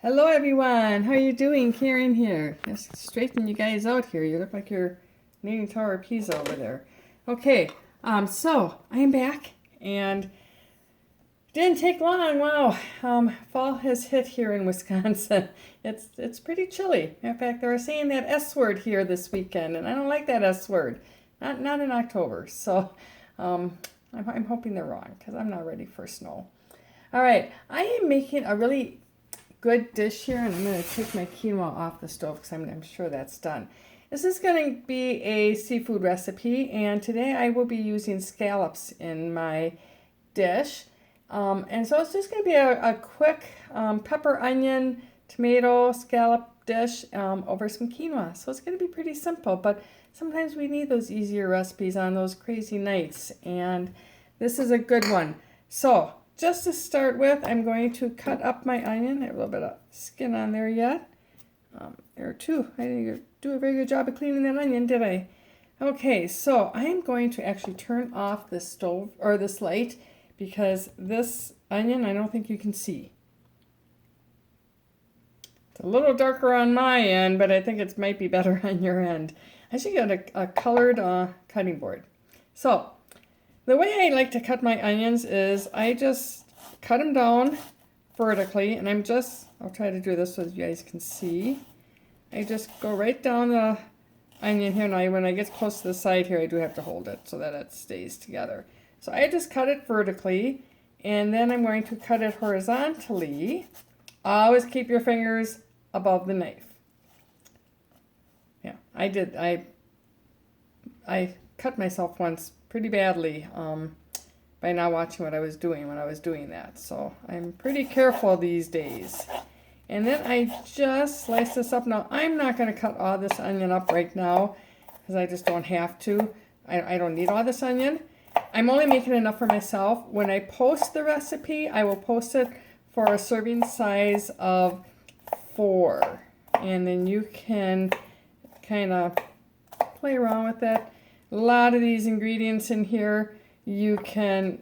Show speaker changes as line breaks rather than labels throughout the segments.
Hello everyone, how are you doing? Karen here. Just straighten you guys out here. You look like you're needing Tower of Pisa over there. Okay, so I am back and didn't take long. Wow, fall has hit here in Wisconsin. It's pretty chilly. In fact, they were saying that S word here this weekend, and I don't like that S word. Not in October. So I'm hoping they're wrong because I'm not ready for snow. All right, I am making a really good dish here, and I'm going to take my quinoa off the stove because I'm sure that's done. This is going to be a seafood recipe, and today I will be using scallops in my dish. And so it's just going to be a quick pepper, onion, tomato, scallop dish over some quinoa. So it's going to be pretty simple, but sometimes we need those easier recipes on those crazy nights, and this is a good one. So just to start with, I'm going to cut up my onion. I have a little bit of skin on there yet. There too. I didn't do a very good job of cleaning that onion, did I? Okay, so I am going to actually turn off the stove or this light because this onion I don't think you can see. It's a little darker on my end, but I think it might be better on your end. I should get a colored cutting board. So the way I like to cut my onions is I just cut them down vertically, and I'll try to do this so you guys can see. I just go right down the onion here. Now when I get close to the side here, I do have to hold it so that it stays together. So I just cut it vertically, and then I'm going to cut it horizontally. Always keep your fingers above the knife. Yeah, I did. I cut myself once pretty badly by not watching what I was doing when I was doing that. So I'm pretty careful these days. And then I just slice this up. Now I'm not going to cut all this onion up right now because I just don't have to. I don't need all this onion. I'm only making enough for myself. When I post the recipe, I will post it for a serving size of 4. And then you can kind of play around with it. A lot of these ingredients in here, you can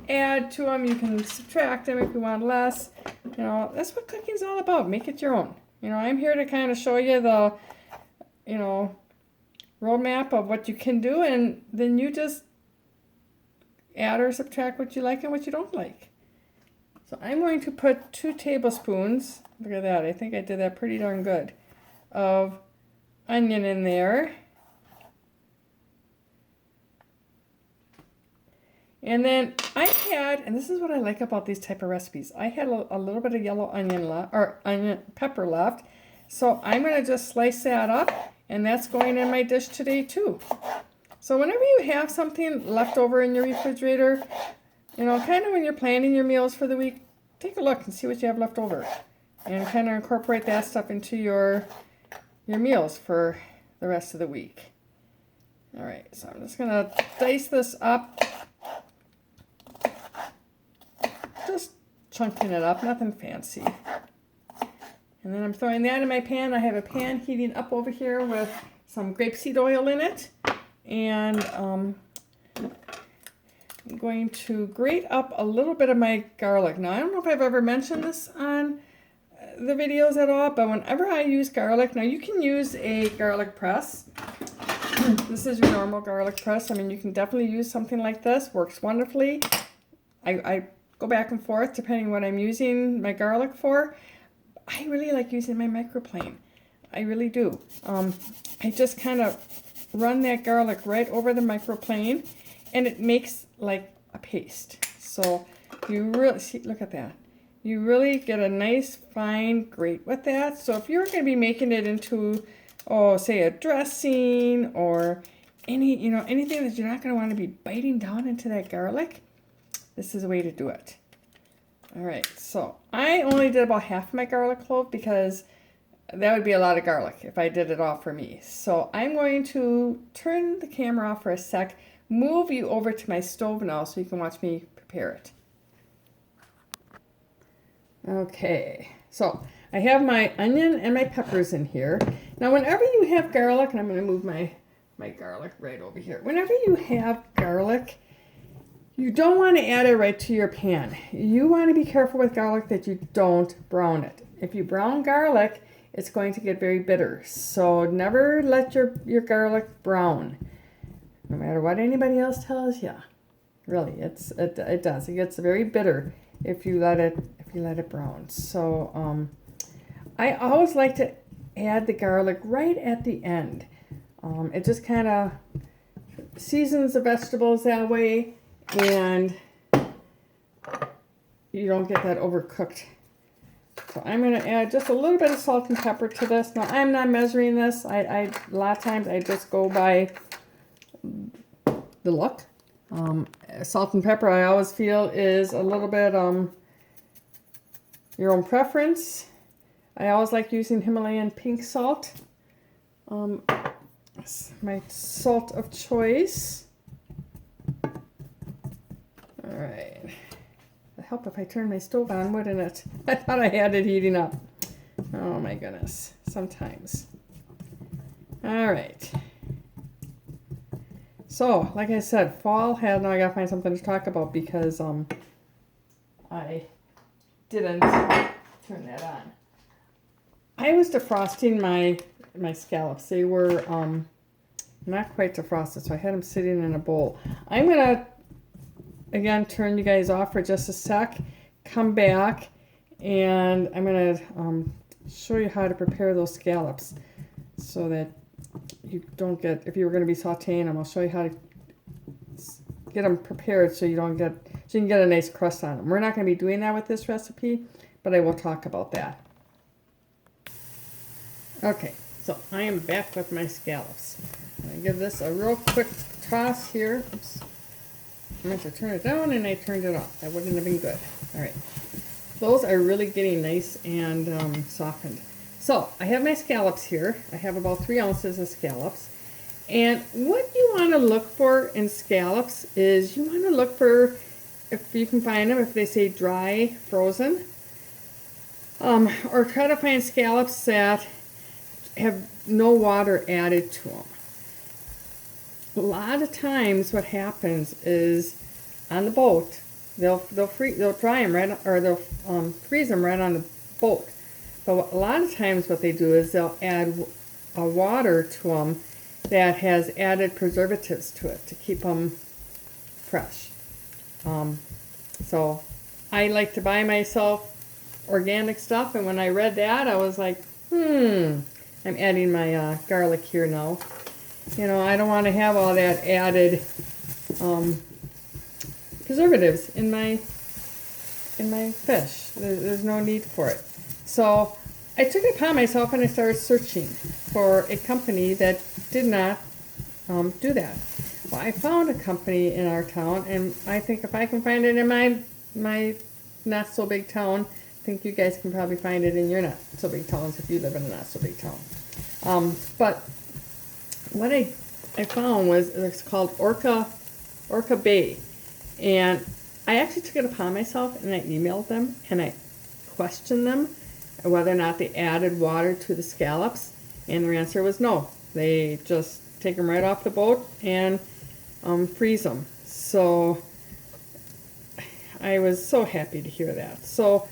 add to them, you can subtract them if you want less. You know, that's what cooking's all about. Make it your own. You know, I'm here to kind of show you the, roadmap of what you can do, and then you just add or subtract what you like and what you don't like. So I'm going to put 2 tablespoons, look at that, I think I did that pretty darn good, of onion in there. And then I had, and this is what I like about these type of recipes, I had a little bit of yellow onion left, or pepper left. So I'm going to just slice that up, and that's going in my dish today too. So whenever you have something left over in your refrigerator, kind of when you're planning your meals for the week, take a look and see what you have left over. And kind of incorporate that stuff into your meals for the rest of the week. All right, so I'm just going to dice this up. Just chunking it up, nothing fancy. And then I'm throwing that in my pan. I have a pan heating up over here with some grapeseed oil in it. And I'm going to grate up a little bit of my garlic. Now, I don't know if I've ever mentioned this on the videos at all, but whenever I use garlic, now you can use a garlic press. This is your normal garlic press. I mean, you can definitely use something like this. Works wonderfully. I go back and forth depending what I'm using my garlic for. I really like using my microplane. I really do. I just kind of run that garlic right over the microplane, and it makes like a paste. So you really see, look at that. You really get a nice fine grate with that. So if you're going to be making it into, say a dressing or anything that you're not going to want to be biting down into that garlic, this is a way to do it. All right, so I only did about half my garlic clove because that would be a lot of garlic if I did it all for me. So I'm going to turn the camera off for a sec, move you over to my stove now so you can watch me prepare it. Okay, so I have my onion and my peppers in here. Now whenever you have garlic, and I'm going to move my garlic right over here. Whenever you have garlic, you don't want to add it right to your pan. You want to be careful with garlic that you don't brown it. if you brown garlic, it's going to get very bitter. So never let your garlic brown, no matter what anybody else tells you. Really, it does. It gets very bitter if you let it brown. So I always like to add the garlic right at the end. It just kind of seasons the vegetables that way, and you don't get that overcooked. So I'm going to add just a little bit of salt and pepper to this. Now, I'm not measuring this. A lot of times I just go by the look. Salt and pepper, I always feel, is a little bit your own preference. I always like using Himalayan pink salt. It's my salt of choice. All right. It'd help if I turned my stove on, wouldn't it? I thought I had it heating up. Oh my goodness. Sometimes. All right. So, like I said, fall has, now I gotta find something to talk about because I didn't turn that on. I was defrosting my scallops. They were not quite defrosted, so I had them sitting in a bowl. I'm gonna again turn you guys off for just a sec, come back, and I'm gonna show you how to prepare those scallops so that you don't get, if you were going to be sauteing them, I'll show you how to get them prepared so you don't get, so you can get a nice crust on them. We're not going to be doing that with this recipe, but I will talk about that. Okay, so I am back with my scallops. I'm going to give this a real quick toss here. Oops. I meant to turn it down and I turned it off. That wouldn't have been good. All right. Those are really getting nice and softened. So I have my scallops here. I have about 3 ounces of scallops. And what you want to look for in scallops is you want to look for, if you can find them, if they say dry, frozen, or try to find scallops that have no water added to them. A lot of times what happens is on the boat, they'll dry them right, or they'll freeze them right on the boat. But a lot of times what they do is they'll add a water to them that has added preservatives to it to keep them fresh. So I like to buy myself organic stuff, and when I read that, I was like, I'm adding my garlic here now. You know, I don't want to have all that added preservatives in my fish. There's no need for it. So I took it upon myself and I started searching for a company that did not do that. Well, I found a company in our town, and I think if I can find it in my not so big town, I think you guys can probably find it in your not so big towns if you live in a not so big town. But what I found was, it's called Orca Bay, and I actually took it upon myself and I emailed them and I questioned them whether or not they added water to the scallops, and their answer was no. They just take them right off the boat and freeze them. So I was so happy to hear that. So,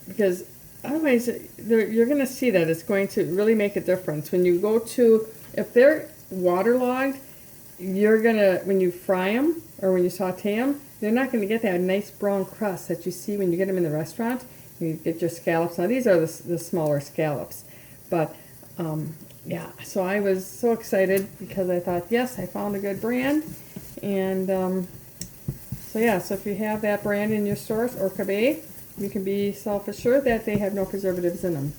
because otherwise you're going to see that it's going to really make a difference. When you go to, if they're waterlogged, you're going to, when you fry them or when you saute them, they're not going to get that nice brown crust that you see when you get them in the restaurant. You get your scallops. Now these are the smaller scallops, but yeah, so I was so excited because I thought, yes, I found a good brand. And so yeah, so if you have that brand in your stores, Orca Bay, you can be self-assured that they have no preservatives in them.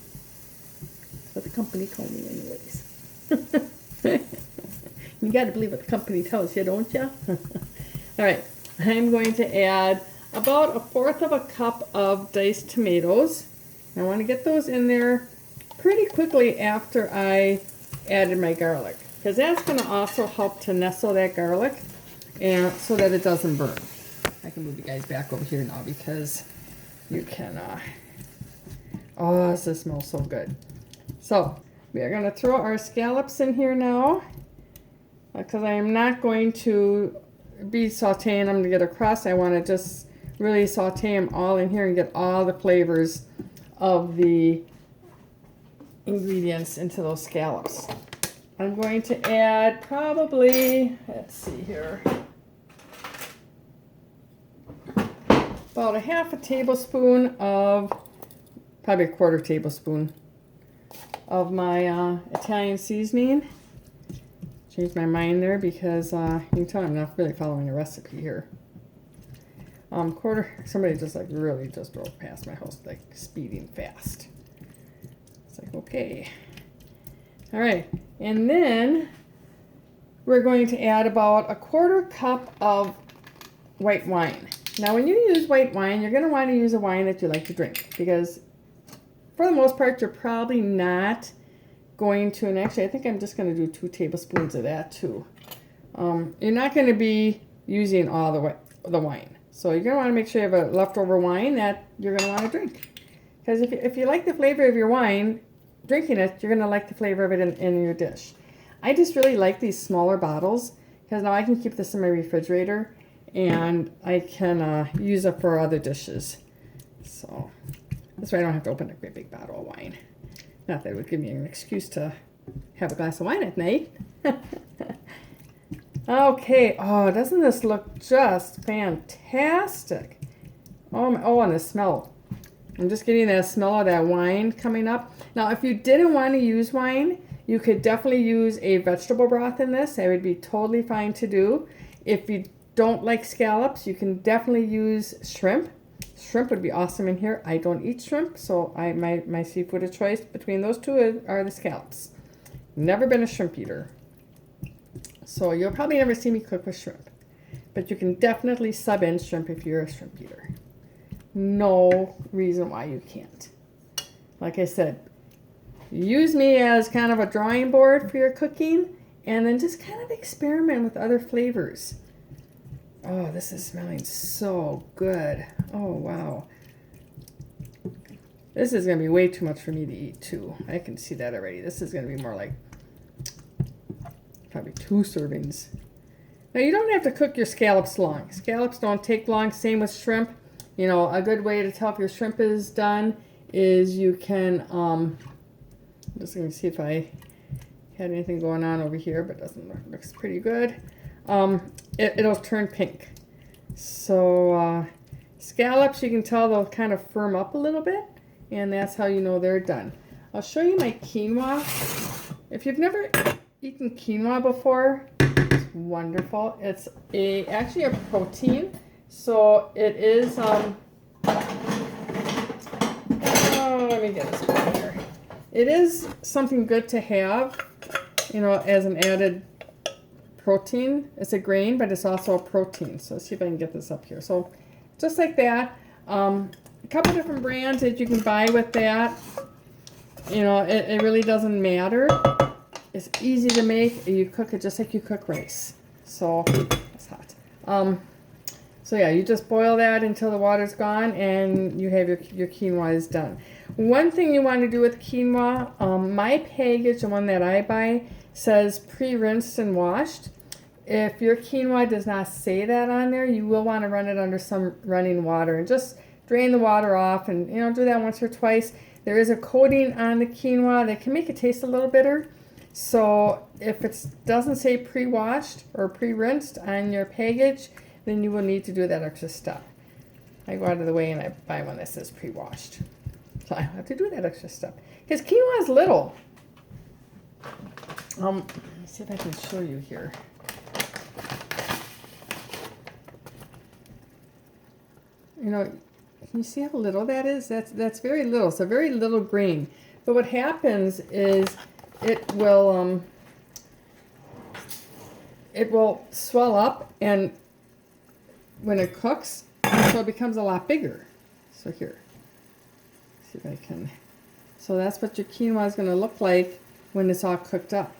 That's what the company told me anyways. You got to believe what the company tells you, don't you? All right, I'm going to add about 1/4 of a cup of diced tomatoes. I want to get those in there pretty quickly after I added my garlic, because that's going to also help to nestle that garlic and so that it doesn't burn. I can move you guys back over here now because you can, oh, this smells so good. So we are going to throw our scallops in here now, because I am not going to be sauteing them to get a crust. I want to just really saute them all in here and get all the flavors of the ingredients into those scallops. I'm going to add probably, let's see here, about a half a tablespoon of, probably a quarter tablespoon of my Italian seasoning. Changed my mind there because you can tell I'm not really following a recipe here. Somebody just like really just drove past my house like speeding fast. It's like, okay. All right, and then we're going to add about a quarter cup of white wine. Now when you use white wine, you're going to want to use a wine that you like to drink, because for the most part you're probably not going to, and actually I think I'm just going to do 2 tablespoons of that too. You're not going to be using all the wine. So you're going to want to make sure you have a leftover wine that you're going to want to drink. Because if you like the flavor of your wine, drinking it, you're going to like the flavor of it in your dish. I just really like these smaller bottles because now I can keep this in my refrigerator and I can use it for other dishes. So this way I don't have to open a great big bottle of wine. Not that it would give me an excuse to have a glass of wine at night. Okay, oh, doesn't this look just fantastic? Oh, and the smell. I'm just getting that smell of that wine coming up. Now, if you didn't want to use wine, you could definitely use a vegetable broth in this. That would be totally fine to do. If you don't like scallops, you can definitely use shrimp. Shrimp would be awesome in here. I don't eat shrimp, so my seafood of choice between those two are the scallops. Never been a shrimp eater. So you'll probably never see me cook with shrimp. But you can definitely sub in shrimp if you're a shrimp eater. No reason why you can't. Like I said, use me as kind of a drawing board for your cooking, and then just kind of experiment with other flavors. Oh, this is smelling so good. Oh, wow. This is going to be way too much for me to eat, too. I can see that already. This is going to be more like probably 2 servings. Now, you don't have to cook your scallops long. Scallops don't take long. Same with shrimp. You know, a good way to tell if your shrimp is done is you can, I'm just going to see if I had anything going on over here, but it doesn't look, looks pretty good. It'll turn pink. So scallops, you can tell they'll kind of firm up a little bit, and that's how you know they're done. I'll show you my quinoa. If you've never eaten quinoa before, it's wonderful. It's actually a protein, so it is. Oh, let me get this back here. It is something good to have, you know, as an added protein. It's a grain, but it's also a protein. So let's see if I can get this up here. So just like that, a couple different brands that you can buy with that. You know, it really doesn't matter. It's easy to make. You cook it just like you cook rice. So it's hot. So yeah, you just boil that until the water's gone, and you have your quinoa is done. One thing you want to do with quinoa, my package, the one that I buy, says pre-rinsed and washed. If your quinoa does not say that on there, you will want to run it under some running water and just drain the water off, and you know, do that once or twice. There is a coating on the quinoa that can make it taste a little bitter. So if it doesn't say pre-washed or pre-rinsed on your package, then you will need to do that extra step. I go out of the way and I buy one that says pre-washed. So I don't have to do that extra step. Because quinoa is little. Let me see if I can show you here. You know, can you see how little that is? That's very little. It's a very little grain. But what happens is it will swell up, and when it cooks, so it becomes a lot bigger. So here, see if I can. So that's what your quinoa is going to look like when it's all cooked up.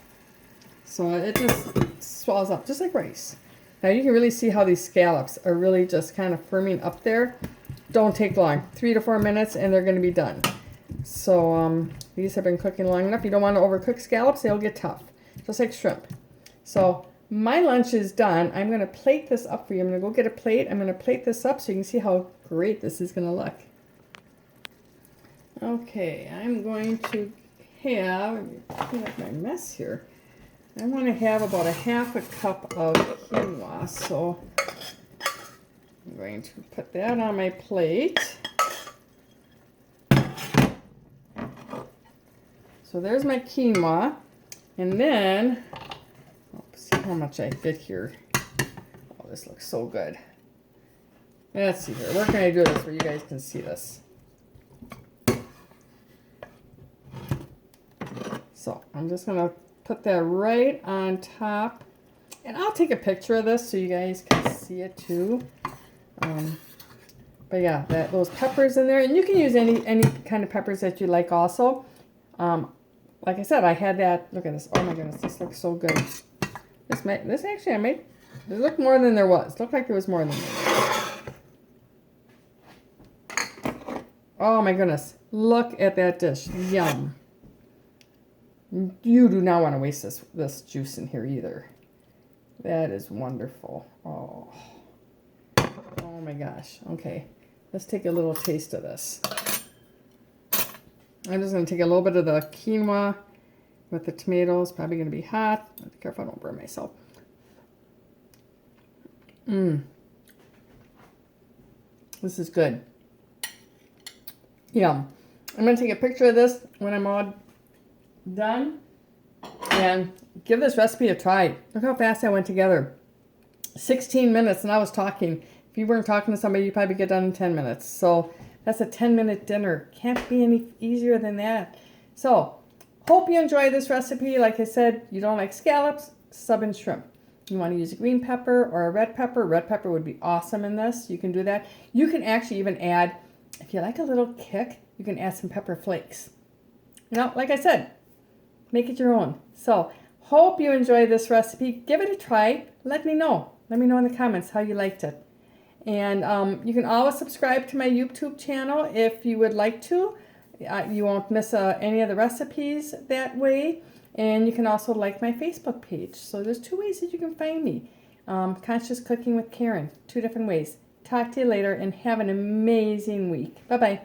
So it just swells up, just like rice. Now you can really see how these scallops are really just kind of firming up there. Don't take long, 3 to 4 minutes, and they're going to be done. So these have been cooking long enough. You don't want to overcook scallops; they'll get tough, just like shrimp. So my lunch is done. I'm going to plate this up for you. I'm going to go get a plate. I'm going to plate this up so you can see how great this is going to look. Okay, I'm going to have, clean up my mess here. I want to have about a half a cup of quinoa, so I'm going to put that on my plate. So there's my quinoa, and then, see how much I fit here. Oh, this looks so good. Let's see here, where can I do this where you guys can see this? So I'm just gonna put that right on top, and I'll take a picture of this so you guys can see it too. But yeah, those peppers in there, and you can use any kind of peppers that you like also. Like I said, I had that. Look at this. Oh my goodness, this looks so good. This actually, it looked more than there was. It looked like there was more than there was. Oh my goodness, look at that dish. Yum. You do not want to waste this juice in here either. That is wonderful. Oh my gosh. Okay, let's take a little taste of this. I'm just going to take a little bit of the quinoa with the tomatoes. Probably going to be hot. Be careful I don't burn myself. This is good. Yum. I'm going to take a picture of this when I'm all done and give this recipe a try. Look how fast that went together. 16 minutes, and I was talking. If you weren't talking to somebody, you'd probably get done in 10 minutes. So that's a 10-minute dinner. Can't be any easier than that. So, hope you enjoy this recipe. Like I said, you don't like scallops, sub in shrimp. You want to use a green pepper or a red pepper. Red pepper would be awesome in this. You can do that. You can actually even add, if you like a little kick, you can add some pepper flakes. You know, like I said, make it your own. So, hope you enjoy this recipe. Give it a try. Let me know. Let me know in the comments how you liked it. And you can always subscribe to my YouTube channel if you would like to. You won't miss any of the recipes that way. And you can also like my Facebook page. So there's 2 ways that you can find me. Conscious Cooking with Karen. 2 different ways. Talk to you later and have an amazing week. Bye-bye.